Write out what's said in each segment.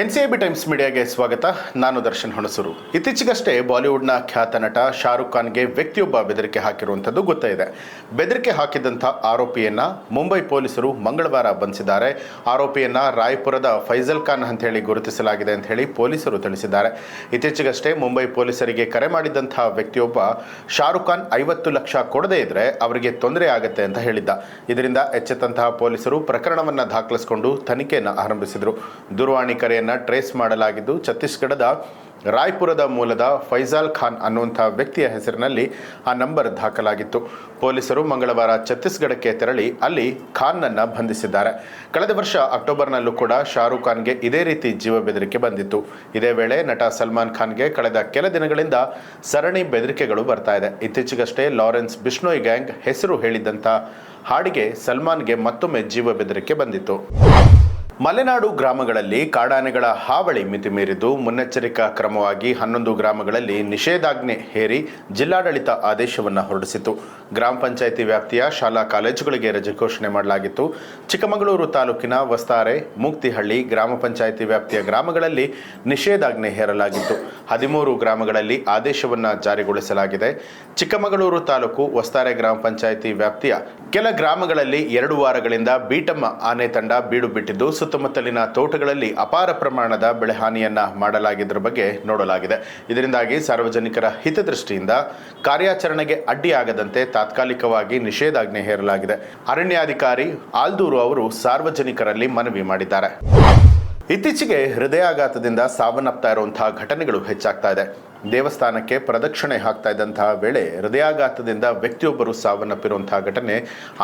NCIB times ಮೀಡಿಯಾಗೆ ಸ್ವಾಗತ. ನಾನು ದರ್ಶನ್ ಹುಣಸೂರು. ಇತ್ತೀಚೆಗಷ್ಟೇ ಬಾಲಿವುಡ್ನ ಖ್ಯಾತ ನಟ ಶಾರುಖ್ ಖಾನ್ಗೆ ವ್ಯಕ್ತಿಯೊಬ್ಬ ಬೆದರಿಕೆ ಹಾಕಿರುವಂಥದ್ದು ಗೊತ್ತಾಯಿದೆ. ಬೆದರಿಕೆ ಹಾಕಿದಂಥ ಆರೋಪಿಯನ್ನ ಮುಂಬೈ ಪೊಲೀಸರು ಮಂಗಳವಾರ ಬಂಧಿಸಿದ್ದಾರೆ. ಆರೋಪಿಯನ್ನ ರಾಯ್ಪುರದ ಫೈಜಲ್ ಖಾನ್ ಅಂತ ಹೇಳಿ ಗುರುತಿಸಲಾಗಿದೆ ಅಂತ ಹೇಳಿ ಪೊಲೀಸರು ತಿಳಿಸಿದ್ದಾರೆ. ಇತ್ತೀಚೆಗಷ್ಟೇ ಮುಂಬೈ ಪೊಲೀಸರಿಗೆ ಕರೆ ಮಾಡಿದಂತಹ ವ್ಯಕ್ತಿಯೊಬ್ಬ ಶಾರುಖ್ ಖಾನ್ 50 ಲಕ್ಷ ಕೊಡದೇ ಇದ್ರೆ ಅವರಿಗೆ ತೊಂದರೆ ಆಗುತ್ತೆ ಅಂತ ಹೇಳಿದ್ದ. ಇದರಿಂದ ಎಚ್ಚೆತ್ತಂತಹ ಪೊಲೀಸರು ಪ್ರಕರಣವನ್ನು ದಾಖಲಿಸಿಕೊಂಡು ತನಿಖೆಯನ್ನು ಆರಂಭಿಸಿದರು. ದೂರವಾಣಿ ಕರೆಯನ್ನು ಟ್ರೇಸ್ ಮಾಡಲಾಗಿದ್ದು ಛತ್ತೀಸ್ಗಢದ ರಾಯ್ಪುರದ ಮೂಲದ ಫೈಜಲ್ ಖಾನ್ ಅನ್ನುವಂಥ ವ್ಯಕ್ತಿಯ ಹೆಸರಿನಲ್ಲಿ ಆ ನಂಬರ್ ದಾಖಲಾಗಿತ್ತು. ಪೊಲೀಸರು ಮಂಗಳವಾರ ಛತ್ತೀಸ್ಗಢಕ್ಕೆ ತೆರಳಿ ಅಲ್ಲಿ ಖಾನ್ನನ್ನು ಬಂಧಿಸಿದ್ದಾರೆ. ಕಳೆದ ವರ್ಷ ಅಕ್ಟೋಬರ್ನಲ್ಲೂ ಕೂಡ ಶಾರುಖ್ ಖಾನ್ಗೆ ಇದೇ ರೀತಿ ಜೀವ ಬೆದರಿಕೆ ಬಂದಿತ್ತು. ಇದೇ ವೇಳೆ ನಟ ಸಲ್ಮಾನ್ ಖಾನ್ಗೆ ಕಳೆದ ಕೆಲ ದಿನಗಳಿಂದ ಸರಣಿ ಬೆದರಿಕೆಗಳು ಬರ್ತಾ ಇದೆ. ಇತ್ತೀಚೆಗಷ್ಟೇ ಲಾರೆನ್ಸ್ ಬಿಷ್ಣೋಯ್ ಗ್ಯಾಂಗ್ ಹೆಸರು ಹೇಳಿದ್ದಂಥ ಹಾಡಿಗೆ ಸಲ್ಮಾನ್ಗೆ ಮತ್ತೊಮ್ಮೆ ಜೀವ ಬೆದರಿಕೆ ಬಂದಿತ್ತು. ಮಲೆನಾಡು ಗ್ರಾಮಗಳಲ್ಲಿ ಕಾಡಾನೆಗಳ ಹಾವಳಿ ಮಿತಿಮೀರಿದ್ದು ಮುನ್ನೆಚ್ಚರಿಕಾ ಕ್ರಮವಾಗಿ 11 ಗ್ರಾಮಗಳಲ್ಲಿ ನಿಷೇಧಾಜ್ಞೆ ಹೇರಿ ಜಿಲ್ಲಾಡಳಿತ ಆದೇಶವನ್ನು ಹೊರಡಿಸಿತು. ಗ್ರಾಮ ಪಂಚಾಯಿತಿ ವ್ಯಾಪ್ತಿಯ ಶಾಲಾ ಕಾಲೇಜುಗಳಿಗೆ ರಜೆ ಘೋಷಣೆ ಮಾಡಲಾಗಿತ್ತು. ಚಿಕ್ಕಮಗಳೂರು ತಾಲೂಕಿನ ವಸ್ತಾರೆ, ಮುಕ್ತಿಹಳ್ಳಿ ಗ್ರಾಮ ಪಂಚಾಯಿತಿ ವ್ಯಾಪ್ತಿಯ ಗ್ರಾಮಗಳಲ್ಲಿ ನಿಷೇಧಾಜ್ಞೆ ಹೇರಲಾಗಿತ್ತು. 13 ಗ್ರಾಮಗಳಲ್ಲಿ ಆದೇಶವನ್ನು ಜಾರಿಗೊಳಿಸಲಾಗಿದೆ. ಚಿಕ್ಕಮಗಳೂರು ತಾಲೂಕು ವಸ್ತಾರೆ ಗ್ರಾಮ ಪಂಚಾಯಿತಿ ವ್ಯಾಪ್ತಿಯ ಕೆಲ ಗ್ರಾಮಗಳಲ್ಲಿ 2 ವಾರಗಳಿಂದ ಬೀಟಮ್ಮ ಆನೆ ತಂಡ ಬೀಡು ಬಿಟ್ಟಿದ್ದು ಸುತ್ತಮುತ್ತಲಿನ ತೋಟಗಳಲ್ಲಿ ಅಪಾರ ಪ್ರಮಾಣದ ಬೆಳೆಹಾನಿಯನ್ನ ಮಾಡಲಾಗಿದ್ದರ ಬಗ್ಗೆ ನೋಡಲಾಗಿದೆ. ಇದರಿಂದಾಗಿ ಸಾರ್ವಜನಿಕರ ಹಿತದೃಷ್ಟಿಯಿಂದ ಕಾರ್ಯಾಚರಣೆಗೆ ಅಡ್ಡಿಯಾಗದಂತೆ ತಾತ್ಕಾಲಿಕವಾಗಿ ನಿಷೇಧಾಜ್ಞೆ ಹೇರಲಾಗಿದೆ. ಅರಣ್ಯಾಧಿಕಾರಿ ಆಲ್ದೂರು ಅವರು ಸಾರ್ವಜನಿಕರಲ್ಲಿ ಮನವಿ ಮಾಡಿದ್ದಾರೆ. ಇತ್ತೀಚೆಗೆ ಹೃದಯಾಘಾತದಿಂದ ಸಾವನ್ನಪ್ತಾ ಇರುವಂತಹ ಘಟನೆಗಳು ಹೆಚ್ಚಾಗ್ತಾ ಇದೆ. ದೇವಸ್ಥಾನಕ್ಕೆ ಪ್ರದಕ್ಷಿಣೆ ಹಾಕ್ತಾ ಇದ್ದಂತಹ ವೇಳೆ ಹೃದಯಾಘಾತದಿಂದ ವ್ಯಕ್ತಿಯೊಬ್ಬರು ಸಾವನ್ನಪ್ಪಿರುವಂತಹ ಘಟನೆ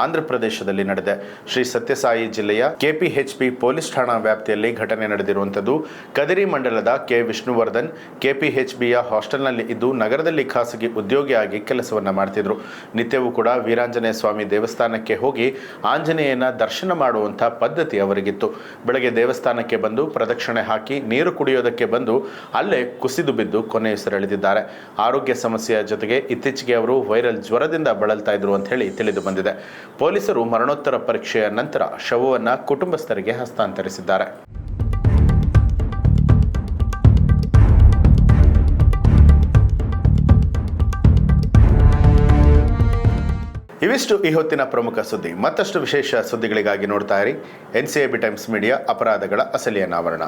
ಆಂಧ್ರ ಪ್ರದೇಶದಲ್ಲಿ ನಡೆದಿದೆ. ಶ್ರೀ ಸತ್ಯಸಾಯಿ ಜಿಲ್ಲೆಯ ಕೆಪಿಎಚ್ಪಿ ಪೊಲೀಸ್ ಠಾಣಾ ವ್ಯಾಪ್ತಿಯಲ್ಲಿ ಘಟನೆ ನಡೆದಿರುವಂಥದ್ದು. ಕದಿರಿ ಮಂಡಲದ ಕೆ ವಿಷ್ಣುವರ್ಧನ್ ಕೆಪಿಎಚ್ಬಿಯ ಹಾಸ್ಟೆಲ್ನಲ್ಲಿ ಇದ್ದು ನಗರದಲ್ಲಿ ಖಾಸಗಿ ಉದ್ಯೋಗಿಯಾಗಿ ಕೆಲಸವನ್ನ ಮಾಡ್ತಿದ್ರು. ನಿತ್ಯವೂ ಕೂಡ ವೀರಾಂಜನೇಯ ಸ್ವಾಮಿ ದೇವಸ್ಥಾನಕ್ಕೆ ಹೋಗಿ ಆಂಜನೇಯನ ದರ್ಶನ ಮಾಡುವಂಥ ಪದ್ಧತಿ ಅವರಿಗಿತ್ತು. ಬೆಳಗ್ಗೆ ದೇವಸ್ಥಾನಕ್ಕೆ ಬಂದು ಪ್ರದಕ್ಷಿಣೆ ಹಾಕಿ ನೀರು ಕುಡಿಯೋದಕ್ಕೆ ಬಂದು ಅಲ್ಲೇ ಕುಸಿದು ಬಿದ್ದು ಕೊನೆಯುಸಿರೆಳೆದಿದ್ದಾರೆ. ಆರೋಗ್ಯ ಸಮಸ್ಯೆಯ ಜೊತೆಗೆ ಇತ್ತೀಚೆಗೆ ಅವರು ವೈರಲ್ ಜ್ವರದಿಂದ ಬಳಲ್ತಾ ಇದ್ರು ಅಂತ ಹೇಳಿ ತಿಳಿದು ಬಂದಿದೆ. ಪೊಲೀಸರು ಮರಣೋತ್ತರ ಪರೀಕ್ಷೆಯ ನಂತರ ಶವವನ್ನು ಕುಟುಂಬಸ್ಥರಿಗೆ ಹಸ್ತಾಂತರಿಸಿದ್ದಾರೆ. ಇವಿಷ್ಟು ಈ ಹೊತ್ತಿನ ಪ್ರಮುಖ ಸುದ್ದಿ. ಮತ್ತಷ್ಟು ವಿಶೇಷ ಸುದ್ದಿಗಳಿಗಾಗಿ ನೋಡ್ತಾ ಇರಿ ಎನ್ಸಿಐಬಿ ಟೈಮ್ಸ್ ಮೀಡಿಯಾ, ಅಪರಾಧಗಳ ಅಸಲಿ ಅನಾವರಣ.